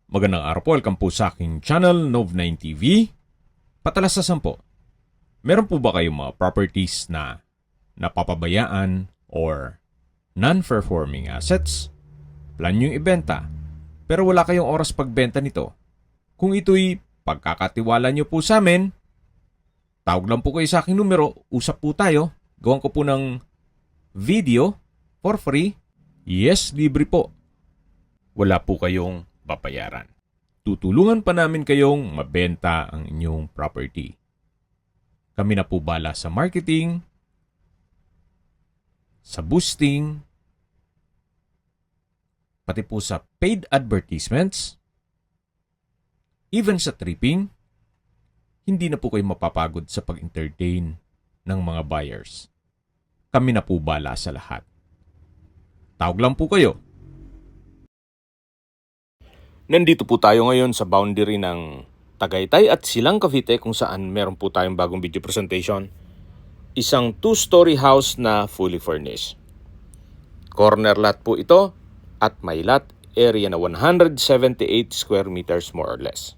Magandang araw po, welcome po sa aking channel, Nov9 TV. Patalasasan po, meron po ba kayong mga properties na napapabayaan or non-performing assets? Plan nyo ibenta, pero wala kayong oras pagbenta nito. Kung ito'y pagkakatiwala nyo po sa amin, tawag lang po kayo sa aking numero, usap po tayo, gawan ko po ng video for free. Yes, libre po. Wala po kayong babayaran. Tutulungan pa namin kayong mabenta ang inyong property. Kami na po bala sa marketing, sa boosting, pati po sa paid advertisements, even sa tripping. Hindi na po kayo mapapagod sa pag-entertain ng mga buyers. Kami na po bala sa lahat. Tawag lang po kayo. Nandito po tayo ngayon sa boundary ng Tagaytay at Silang Cavite kung saan meron po tayong bagong video presentation. Isang 2-story house na fully furnished. Corner lot po ito at may lot area na 178 square meters more or less.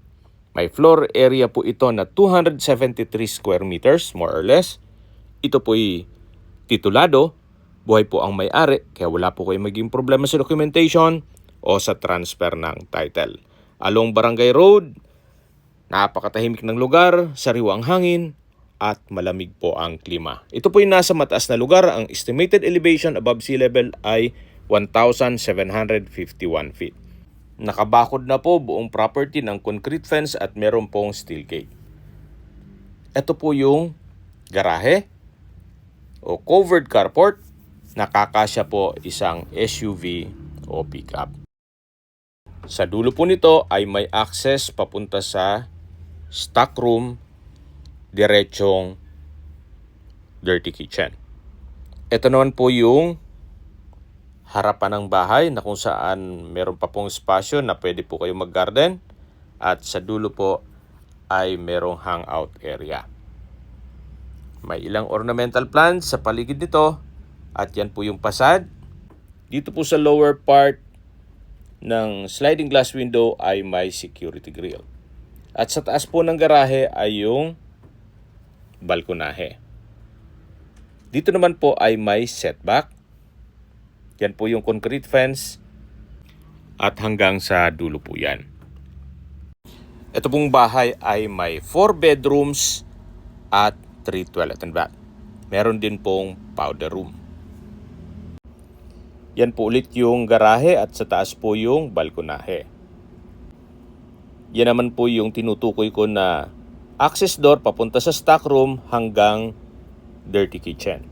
May floor area po ito na 273 square meters more or less. Ito po'y titulado, buhay po ang may-ari kaya wala po kayong maging problema sa documentation o sa transfer ng title. Along Barangay Road, napakatahimik ng lugar, sariwang hangin, at malamig po ang klima. Ito po yung nasa mataas na lugar. Ang estimated elevation above sea level ay 1,751 feet. Nakabakod na po buong property ng concrete fence at meron pong steel gate. Ito po yung garahe o covered carport. Nakakasya po isang SUV o pickup. Sa dulo po nito ay may access papunta sa stock room, diretsong dirty kitchen. Ito naman po yung harapan ng bahay na kung saan meron pa pong espasyo na pwede po kayo mag-garden. At sa dulo po ay merong hangout area. May ilang ornamental plants sa paligid nito at yan po yung pasad. Dito po sa lower part ng sliding glass window ay may security grill. At sa taas po ng garahe ay yung balkonahe. Dito naman po ay may setback. Yan po yung concrete fence at hanggang sa dulo po yan. Ito pong bahay ay may 4 bedrooms at 3 toilet and bath. Meron din pong powder room. Yan po ulit yung garahe at sa taas po yung balkonahe. Yan naman po yung tinutukoy ko na access door papunta sa stock room hanggang dirty kitchen.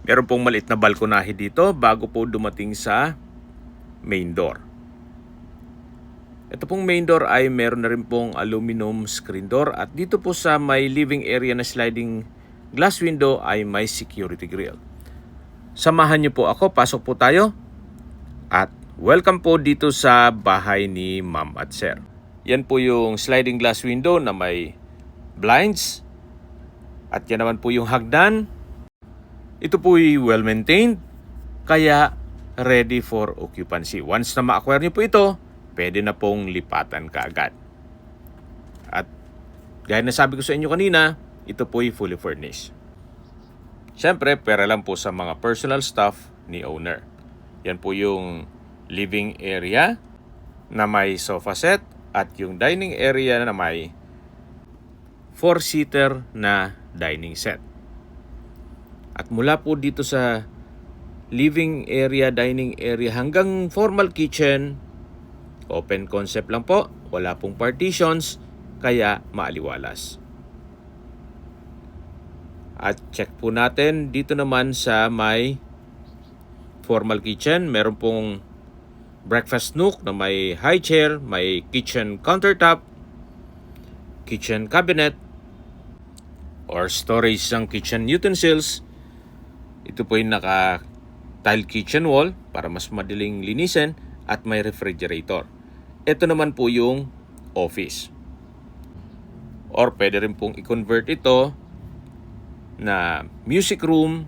Meron pong maliit na balkonahe dito bago po dumating sa main door. Ito pong main door ay meron na rin pong aluminum screen door at dito po sa may living area na sliding glass window ay may security grill. Samahan niyo po ako, pasok po tayo at welcome po dito sa bahay ni Ma'am at Sir. Yan po yung sliding glass window na may blinds at yan naman po yung hagdan. Ito po ay well maintained kaya ready for occupancy. Once na ma-acquire niyo po ito, pwede na pong lipatan kaagad. At gaya na sabi ko sa inyo kanina, ito po ay fully furnished. Siyempre, pera lang po sa mga personal stuff ni owner. Yan po yung living area na may sofa set at yung dining area na may 4-seater na dining set. At mula po dito sa living area, dining area hanggang formal kitchen, open concept lang po. Wala pong partitions, kaya maaliwalas. At check po natin dito naman sa may formal kitchen. Meron pong breakfast nook na may high chair, may kitchen countertop, kitchen cabinet, or storage ng kitchen utensils. Ito po yung naka-tile kitchen wall para mas madaling linisin at may refrigerator. Ito naman po yung office. Or pwede rin pong i-convert ito na music room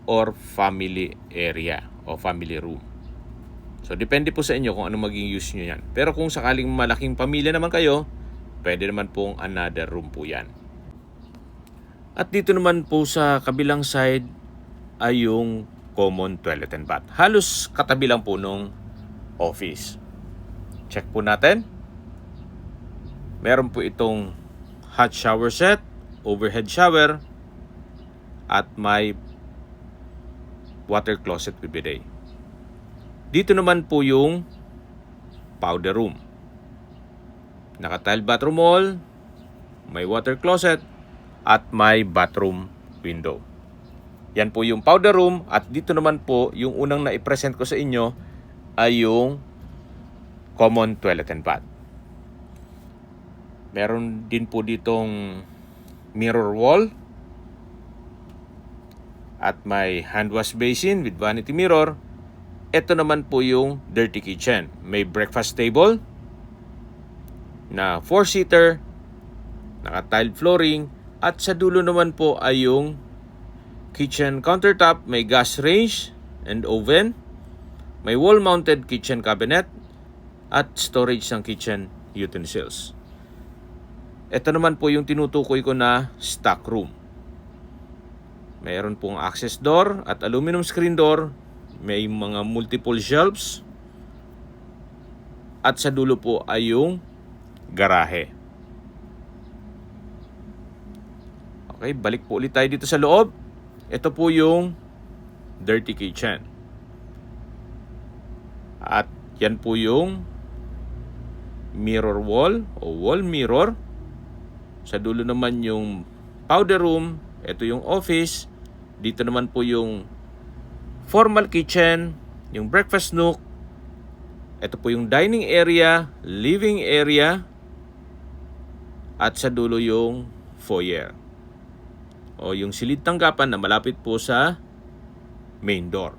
or family area o family room. So, depende po sa inyo kung ano maging use nyo yan. Pero kung sakaling malaking pamilya naman kayo, pwede naman pong another room po yan. At dito naman po sa kabilang side ay yung common toilet and bath. Halos katabi lang po nung office. Check po natin. Meron po itong hot shower set, overhead shower, at may water closet with bidet. Dito naman po yung powder room. Naka-tile bathroom wall, may water closet, at may bathroom window. Yan po yung powder room, at dito naman po yung unang na-present ko sa inyo ay yung common toilet and bath. Meron din po ditong mirror wall at may hand wash basin with vanity mirror. Ito naman po yung dirty kitchen. May breakfast table na 4-seater, naka-tiled flooring, at sa dulo naman po ay yung kitchen countertop, may gas range and oven, may wall-mounted kitchen cabinet, at storage ng kitchen utensils. Ito naman po yung tinutukoy ko na stock room. Mayroon pong access door at aluminum screen door. May mga multiple shelves. At sa dulo po ay yung garahe. Okay, balik po ulit tayo dito sa loob. Ito po yung dirty kitchen. At yan po yung mirror wall o wall mirror. Sa dulo naman yung powder room. Ito yung office. Dito naman po yung formal kitchen, yung breakfast nook. Ito po yung dining area, living area, at sa dulo yung foyer o yung silid tanggapan na malapit po sa main door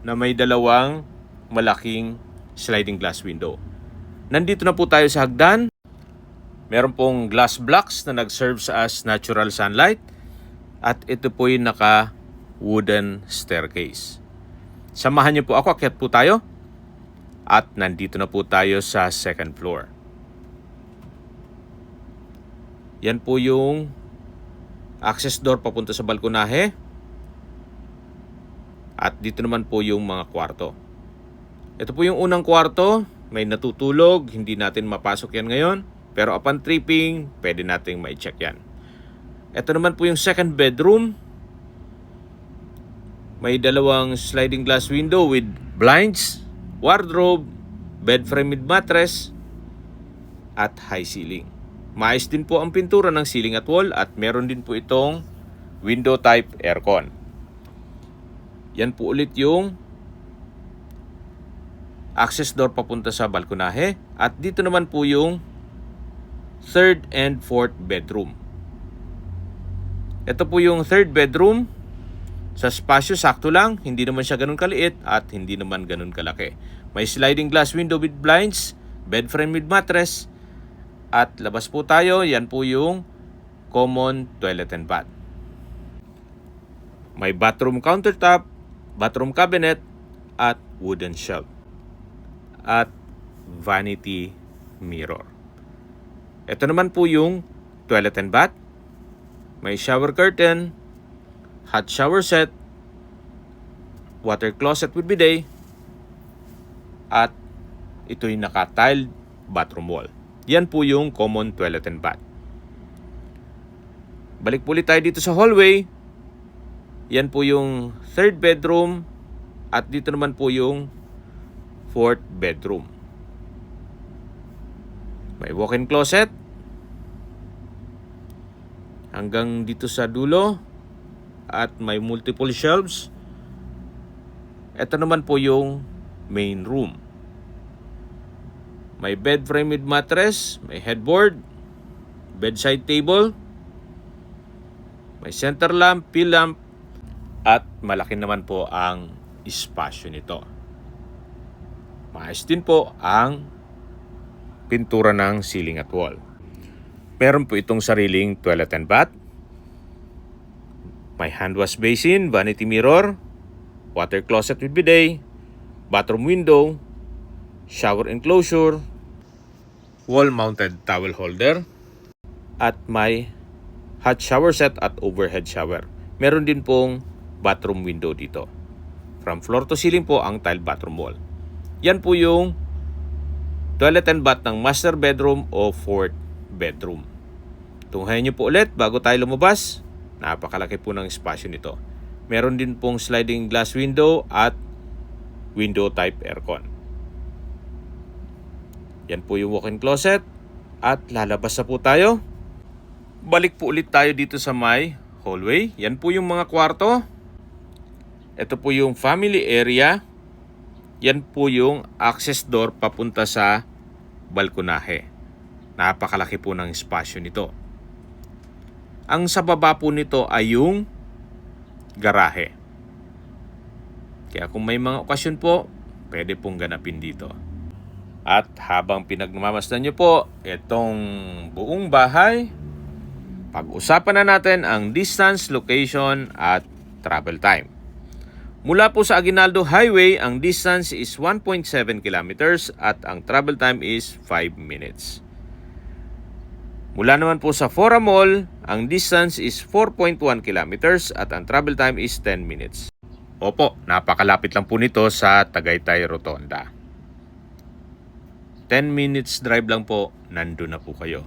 na may dalawang malaking sliding glass window. Nandito na po tayo sa hagdan. Meron pong glass blocks na nag-serve as natural sunlight, at ito po yung naka wooden staircase. Samahan niyo po ako, akyat po tayo. At nandito na po tayo sa second floor. Yan po yung access door papunta sa balkonahe. At dito naman po yung mga kwarto. Ito po yung unang kwarto. May natutulog, hindi natin mapasok yan ngayon. Pero upon tripping, pwede nating ma-check yan. Ito naman po yung second bedroom. May dalawang sliding glass window with blinds, wardrobe, bed frame with mattress, at high ceiling. Maayos din po ang pintura ng ceiling at wall, at meron din po itong window type aircon. Yan po ulit yung access door papunta sa balkonahe, at dito naman po yung third and fourth bedroom. Ito po yung third bedroom. Sa spasyo, sakto lang. Hindi naman siya ganun kaliit at hindi naman ganun kalaki. May sliding glass window with blinds, bed frame with mattress, at labas po tayo. Yan po yung common toilet and bath. May bathroom countertop, bathroom cabinet, at wooden shelf. At vanity mirror. Ito naman po yung toilet and bath. May shower curtain, hot shower set, water closet with bidet, at ito'y naka-tiled bathroom wall. Yan po yung common toilet and bath. Balik po ulit tayo dito sa hallway. Yan po yung third bedroom, at dito naman po yung fourth bedroom. May walk-in closet hanggang dito sa dulo, at may multiple shelves. Ito naman po yung main room. May bed frame with mattress, may headboard, bedside table, may center lamp, pill lamp, at malaki naman po ang espasyo nito. Maayos din po ang pintura ng ceiling at wall. Meron po itong sariling toilet and bath. May hand wash basin, vanity mirror, water closet with bidet, bathroom window, shower enclosure, wall-mounted towel holder, at may hot shower set at overhead shower. Meron din pong bathroom window dito. From floor to ceiling po ang tile bathroom wall. Yan po yung toilet and bath ng master bedroom o fourth bedroom. Tunghayan nyo po ulit bago tayo lumabas. Napakalaki po ng espasyo nito. Meron din pong sliding glass window at window type aircon. Yan po yung walk-in closet at lalabas na po tayo. Balik po ulit tayo dito sa may hallway. Yan po yung mga kwarto. Ito po yung family area. Yan po yung access door papunta sa balkonahe. Napakalaki po ng espasyo nito. Ang sa baba po nito ay yung garahe. Kaya kung may mga okasyon po, pwede pong ganapin dito. At habang pinagmamasdan nyo po itong buong bahay, pag-usapan na natin ang distance, location at travel time. Mula po sa Aguinaldo Highway, ang distance is 1.7 kilometers at ang travel time is 5 minutes. Mula naman po sa Fora Mall, ang distance is 4.1 kilometers at ang travel time is 10 minutes. Opo, napakalapit lang po nito sa Tagaytay Rotonda. 10 minutes drive lang po, nandun na po kayo.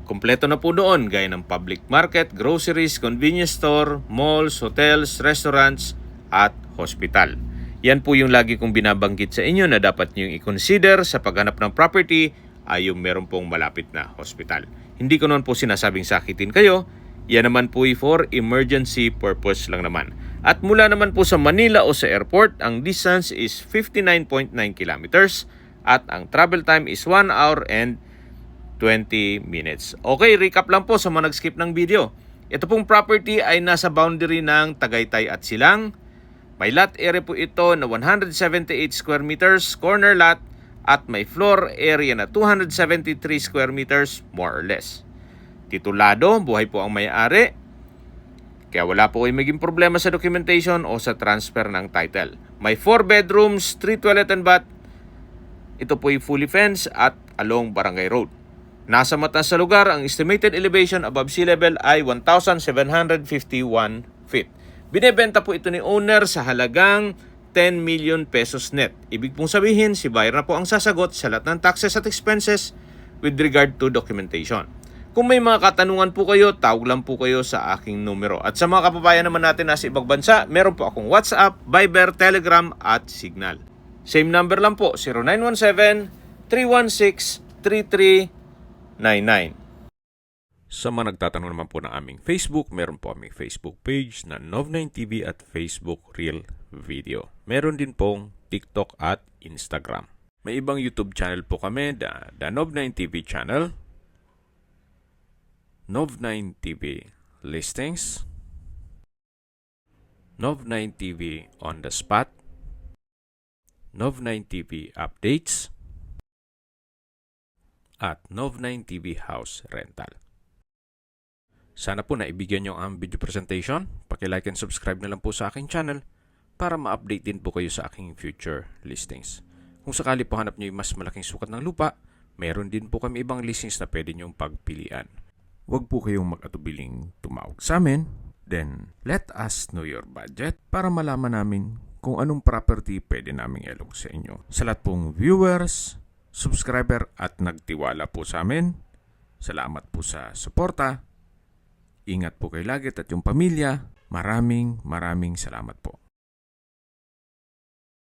Kompleto na po doon gaya ng public market, groceries, convenience store, malls, hotels, restaurants, at hospital. Yan po yung lagi kong binabanggit sa inyo na dapat nyo i-consider sa paghanap ng property ay yung meron pong malapit na hospital. Hindi ko naman po sinasabing sakitin kayo, yan naman po for emergency purpose lang naman. At mula naman po sa Manila o sa airport, ang distance is 59.9 kilometers at ang travel time is 1 hour and 20 minutes. Okay, recap lang po sa mga nag-skip ng video. Ito pong property ay nasa boundary ng Tagaytay at Silang. May lot area po ito na 178 square meters, corner lot, at may floor area na 273 square meters more or less. Titulado, buhay po ang may-ari. Kaya wala po kayong maging problema sa documentation o sa transfer ng title. May 4 bedrooms, 3 toilet and bath. Ito po ay fully fenced at along Barangay Road. Nasa mata sa lugar, ang estimated elevation above sea level ay 1,751 feet. Binebenta po ito ni owner sa halagang 10 million pesos net. Ibig pong sabihin, si buyer na po ang sasagot sa lahat ng taxes at expenses with regard to documentation. Kung may mga katanungan po kayo, tawag lang po kayo sa aking numero. At sa mga kababayan naman natin nasa ibang bansa, meron po akong WhatsApp, Viber, Telegram at Signal. Same number lang po, 0917-316-3399. Sa mga nagtatanong naman po ng aming Facebook, meron po aming Facebook page na Nov9TV at Facebook Real Video. Meron din pong TikTok at Instagram. May ibang YouTube channel po kami, the Nov9TV channel, Nov9TV Listings, Nov9TV On The Spot, Nov9TV Updates, at Nov9TV House Rental. Sana po naibigyan nyo ang video presentation. Paki-like and subscribe na lang po sa aking channel para ma-update din po kayo sa aking future listings. Kung sakali po hanap nyo yung mas malaking sukat ng lupa, meron din po kami ibang listings na pwede nyong pagpilian. Huwag po kayong mag-atubiling tumawag sa amin. Then, let us know your budget para malaman namin kung anong property pwede naming ilog sa inyo. Sa lahat pong viewers, subscriber at nagtiwala po sa amin, salamat po sa suporta. Ingat po kayo lagi at yung pamilya. Maraming salamat po.